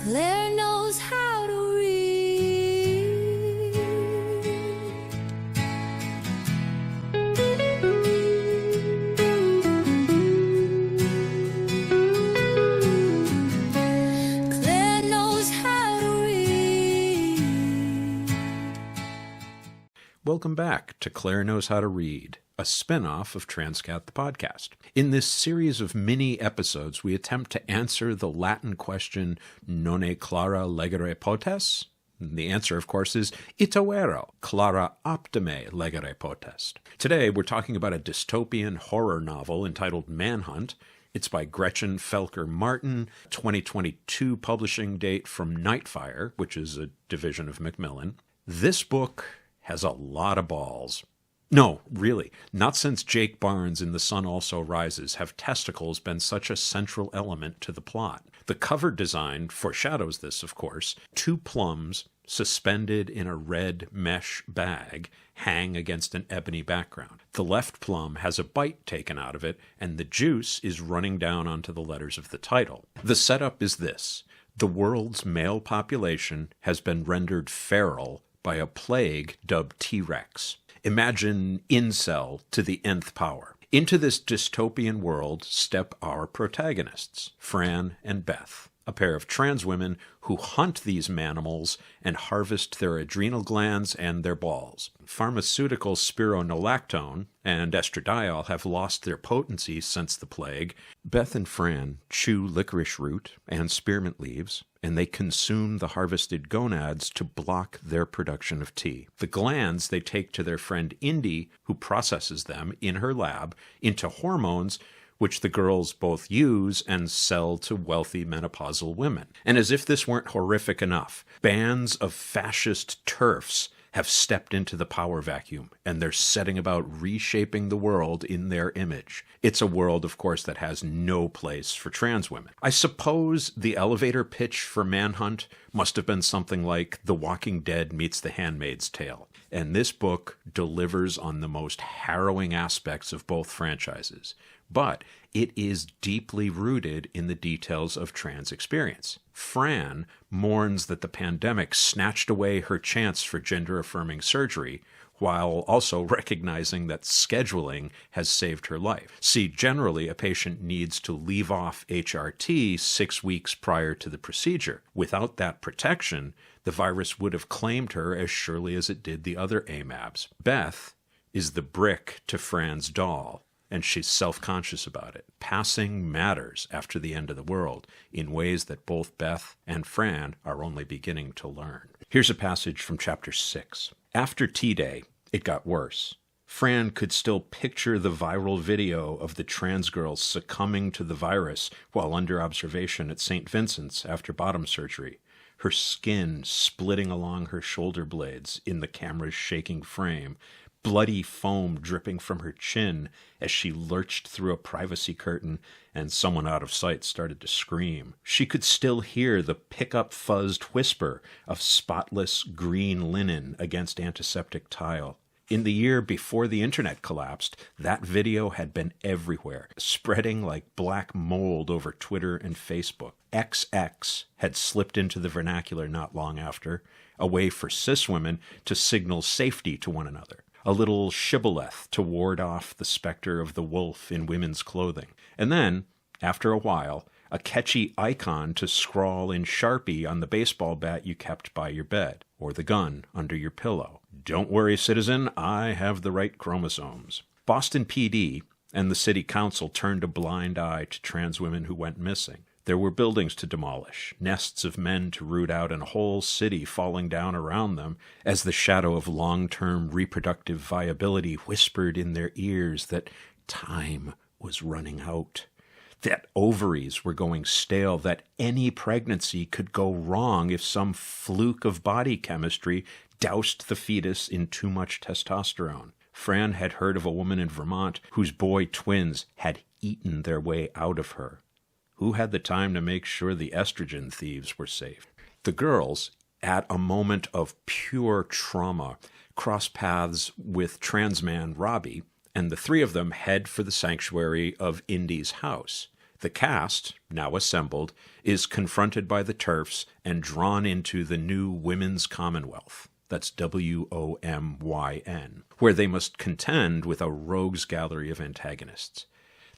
Clare knows how to read. Clare knows how to read. Welcome back to Clare Knows How to Read, a spin-off of Transqat the podcast. In this series of mini episodes, we attempt to answer the Latin question, nonne clara legere potes? The answer, of course, is ita vero, clara optime legere potest. Today, we're talking about a dystopian horror novel entitled Manhunt. It's by Gretchen Felker-Martin, 2022 publishing date from Nightfire, which is a division of Macmillan. This book has a lot of balls. No, really, not since Jake Barnes in The Sun Also Rises have testicles been such a central element to the plot. The cover design foreshadows this, of course. 2 plums suspended in a red mesh bag hang against an ebony background. The left plum has a bite taken out of it, and the juice is running down onto the letters of the title. The setup is this. The world's male population has been rendered feral by a plague dubbed T-Rex. Imagine incel to the nth power. Into this dystopian world step our protagonists, Fran and Beth, a pair of trans women who hunt these manimals and harvest their adrenal glands and their balls. Pharmaceutical spironolactone and estradiol have lost their potency since the plague. Beth and Fran chew licorice root and spearmint leaves, and they consume the harvested gonads to block their production of tea. The glands they take to their friend Indy, who processes them in her lab into hormones, which the girls both use and sell to wealthy menopausal women. And as if this weren't horrific enough, bands of fascist TERFs have stepped into the power vacuum, and they're setting about reshaping the world in their image. It's a world, of course, that has no place for trans women. I suppose the elevator pitch for Manhunt must have been something like The Walking Dead meets The Handmaid's Tale. And this book delivers on the most harrowing aspects of both franchises. But it is deeply rooted in the details of trans experience. Fran mourns that the pandemic snatched away her chance for gender-affirming surgery, while also recognizing that scheduling has saved her life. See, generally, a patient needs to leave off HRT 6 weeks prior to the procedure. Without that protection, the virus would have claimed her as surely as it did the other AMABs. Beth is the brick to Fran's doll, and she's self-conscious about it. Passing matters after the end of the world in ways that both Beth and Fran are only beginning to learn. Here's a passage from chapter 6. After T-Day, it got worse. Fran could still picture the viral video of the trans girl succumbing to the virus while under observation at St. Vincent's after bottom surgery, her skin splitting along her shoulder blades in the camera's shaking frame, bloody foam dripping from her chin as she lurched through a privacy curtain and someone out of sight started to scream. She could still hear the pickup fuzzed whisper of spotless green linen against antiseptic tile. In the year before the internet collapsed, that video had been everywhere, spreading like black mold over Twitter and Facebook. XX had slipped into the vernacular not long after, a way for cis women to signal safety to one another. A little shibboleth to ward off the specter of the wolf in women's clothing. And then, after a while, a catchy icon to scrawl in Sharpie on the baseball bat you kept by your bed, or the gun under your pillow. Don't worry, citizen, I have the right chromosomes. Boston PD and the city council turned a blind eye to trans women who went missing. There were buildings to demolish, nests of men to root out, and a whole city falling down around them as the shadow of long-term reproductive viability whispered in their ears that time was running out, that ovaries were going stale, that any pregnancy could go wrong if some fluke of body chemistry doused the fetus in too much testosterone. Fran had heard of a woman in Vermont whose boy twins had eaten their way out of her. Who had the time to make sure the estrogen thieves were safe? The girls, at a moment of pure trauma, cross paths with trans man Robbie, and the three of them head for the sanctuary of Indy's house. The cast, now assembled, is confronted by the TERFs and drawn into the new Women's Commonwealth. That's WOMYN, where they must contend with a rogues gallery of antagonists.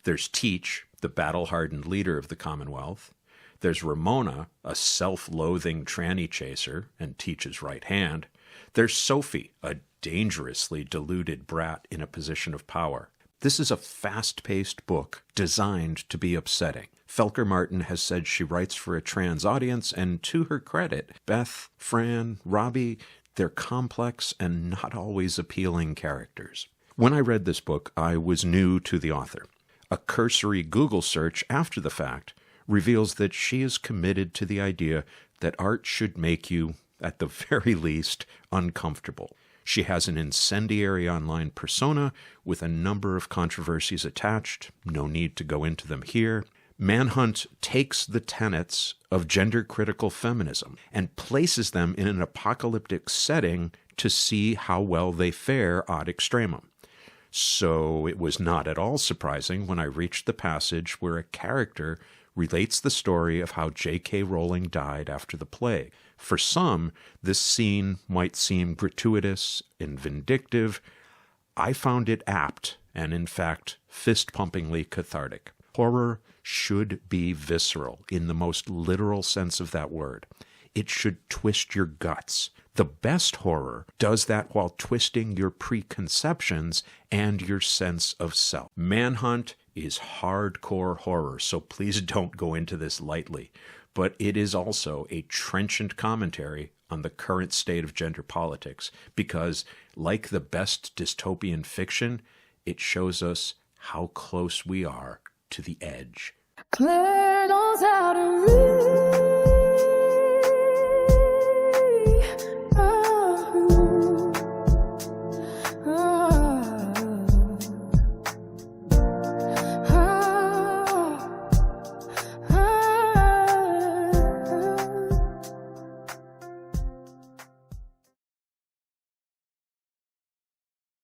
There's Teach, the battle-hardened leader of the Commonwealth. There's Ramona, a self-loathing tranny chaser and Teach's right hand. There's Sophie, a dangerously deluded brat in a position of power. This is a fast-paced book designed to be upsetting. Felker-Martin has said she writes for a trans audience, and to her credit, Beth, Fran, Robbie, they're complex and not always appealing characters. When I read this book, I was new to the author. A cursory Google search after the fact reveals that she is committed to the idea that art should make you, at the very least, uncomfortable. She has an incendiary online persona with a number of controversies attached. No need to go into them here. Manhunt takes the tenets of gender-critical feminism and places them in an apocalyptic setting to see how well they fare ad extremum. So it was not at all surprising when I reached the passage where a character relates the story of how J.K. Rowling died after the plague. For some, this scene might seem gratuitous and vindictive. I found it apt and, in fact, fist-pumpingly cathartic. Horror should be visceral in the most literal sense of that word. It should twist your guts. The best horror does that while twisting your preconceptions and your sense of self. Manhunt is hardcore horror, so please don't go into this lightly. But it is also a trenchant commentary on the current state of gender politics because, like the best dystopian fiction, it shows us how close we are to the edge. Clare knows how to read.